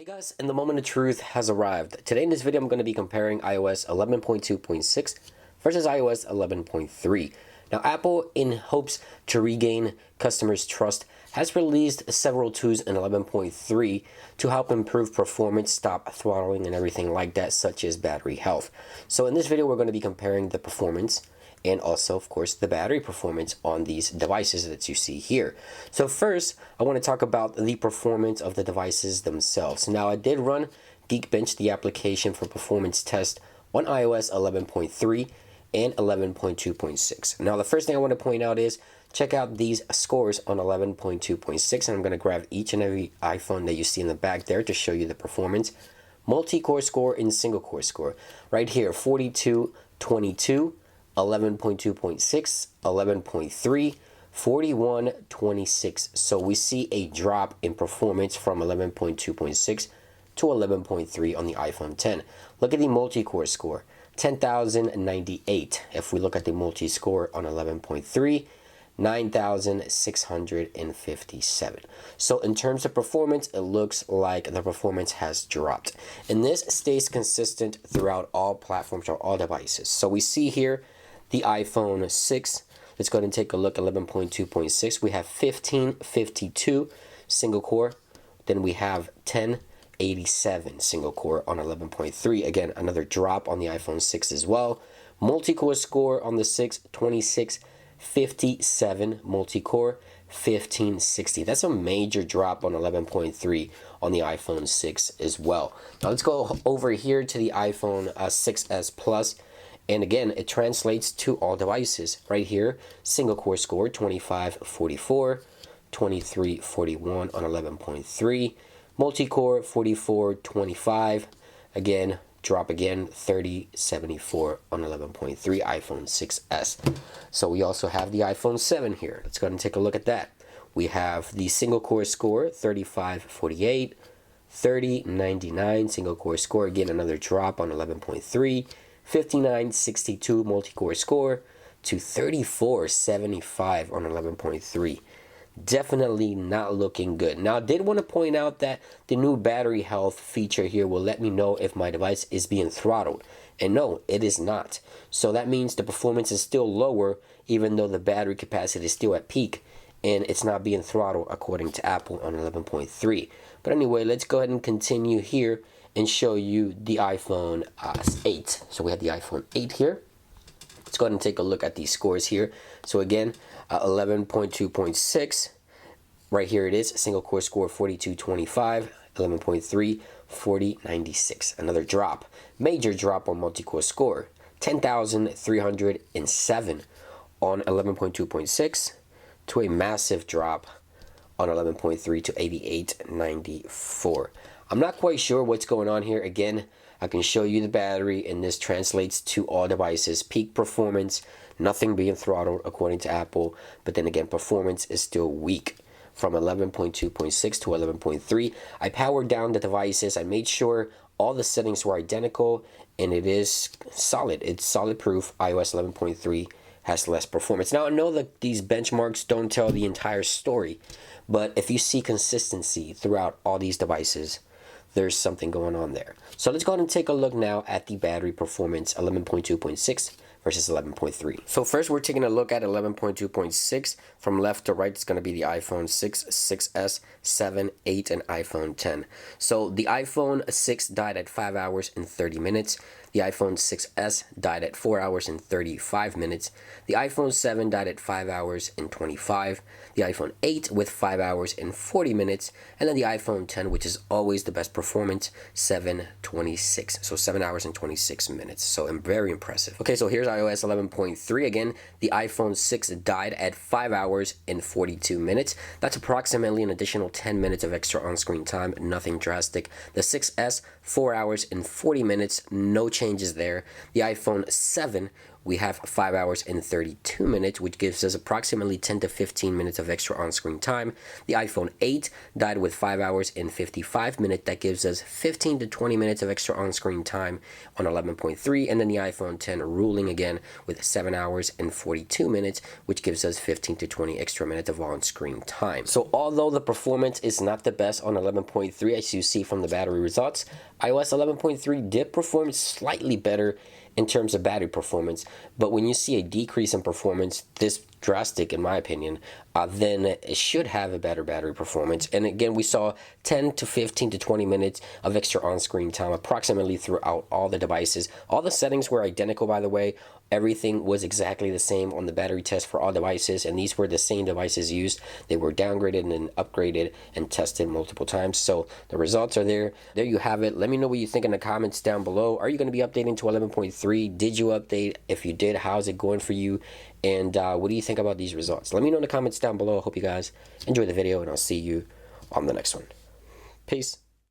Hey guys, and the moment of truth has arrived. Today in this video I'm going to be comparing iOS 11.2.6 versus iOS 11.3. Now Apple, in hopes to regain customers' trust, has released several tools in 11.3 to help improve performance, stop throttling and everything like that, such as battery health. So in this video we're going to be comparing the performance and also, of course, the battery performance on these devices that you see here. So first, I want to talk about the performance of the devices themselves. Now, I did run Geekbench, the application for performance test, on iOS 11.3 and 11.2.6. Now, the first thing I want to point out is check out these scores on 11.2.6, and I'm going to grab each and every iPhone that you see in the back there to show you the performance. Multi-core score and single-core score. Right here, 4222. 11.2.6, 11.3, 41.26. So we see a drop in performance from 11.2.6 to 11.3 on the iPhone 10. Look at the multi-core score, 10,098. If we look at the multi-score on 11.3, 9,657. So in terms of performance, it looks like the performance has dropped. And this stays consistent throughout all platforms or all devices. So we see here the iPhone 6. Let's go ahead and take a look at 11.2.6. We have 1552 single core. Then we have 1087 single core on 11.3. Again, another drop on the iPhone 6 as well. Multi-core score on the 6, 2657 multi-core, 1560. That's a major drop on 11.3 on the iPhone 6 as well. Now let's go over here to the iPhone 6s Plus. And again, it translates to all devices. Right here, single core score 2544, 2341 on 11.3, multi-core 4425, again, drop again 3074 on 11.3 iPhone 6s. So we also have the iPhone 7 here. Let's go ahead and take a look at that. We have the single core score 3548, 3099 single core score, again another drop on 11.3. 5962 multi-core score to 3475 on 11.3. Definitely not looking good. Now, I did want to point out that the new battery health feature here will let me know if my device is being throttled. And no, it is not. So that means the performance is still lower, even though the battery capacity is still at peak, and it's not being throttled according to Apple on 11.3. But anyway, let's go ahead and continue here and show you the iPhone 8. So we have the iPhone 8 here. Let's go ahead and take a look at these scores here. So again, 11.2.6. Right here it is. Single core score 4225. 11.3, 4096. Another drop. Major drop on multi-core score. 10,307 on 11.2.6 to a massive drop on 11.3 to 8894. I'm not quite sure what's going on here. Again, I can show you the battery, and this translates to all devices. Peak performance, nothing being throttled according to Apple, but then again, performance is still weak from 11.2.6 to 11.3. I powered down the devices. I made sure all the settings were identical, and it is solid. It's solid proof. iOS 11.3 has less performance. Now, I know that these benchmarks don't tell the entire story, but if you see consistency throughout all these devices, there's something going on there. So let's go ahead and take a look now at the battery performance, 11.2.6 versus 11.3. So first we're taking a look at 11.2.6. From left to right, it's going to be the iPhone 6, 6s, 7, 8, and iPhone 10. So the iPhone 6 died at 5 hours and 30 minutes. The iPhone 6s died at 4 hours and 35 minutes. The iPhone 7 died at 5 hours and 25. The iPhone 8 with 5 hours and 40 minutes. And then the iPhone 10, which is always the best performance, 7:26. So 7 hours and 26 minutes. So very impressive. Okay, so here's iOS 11.3. Again, the iPhone 6 died at 5 hours and 42 minutes. That's approximately an additional 10 minutes of extra on-screen time. Nothing drastic. The 6s, 4 hours and 40 minutes. No changes there. The iPhone 7 we have 5 hours and 32 minutes, which gives us approximately 10 to 15 minutes of extra on-screen time. The iPhone 8 died with 5 hours and 55 minutes. That gives us 15 to 20 minutes of extra on-screen time on 11.3. And then the iPhone 10 ruling again with 7 hours and 42 minutes, which gives us 15 to 20 extra minutes of on-screen time. So although the performance is not the best on 11.3, as you see from the battery results, iOS 11.3 did perform slightly better in terms of battery performance, but when you see a decrease in performance this drastic, in my opinion, then it should have a better battery performance. And again, we saw 10 to 15 to 20 minutes of extra on-screen time approximately throughout all the devices. All the settings were identical, by the way. Everything was exactly the same on the battery test for all devices, and these were the same devices used. They were downgraded and then upgraded and tested multiple times. So the results are there. There you have it. Let me know what you think in the comments down below. Are you going to be updating to 11.3? Did you update? If you did, how's it going for you? And what do you think about these results? Let me know in the comments down below. I hope you guys enjoy the video, and I'll see you on the next one. Peace.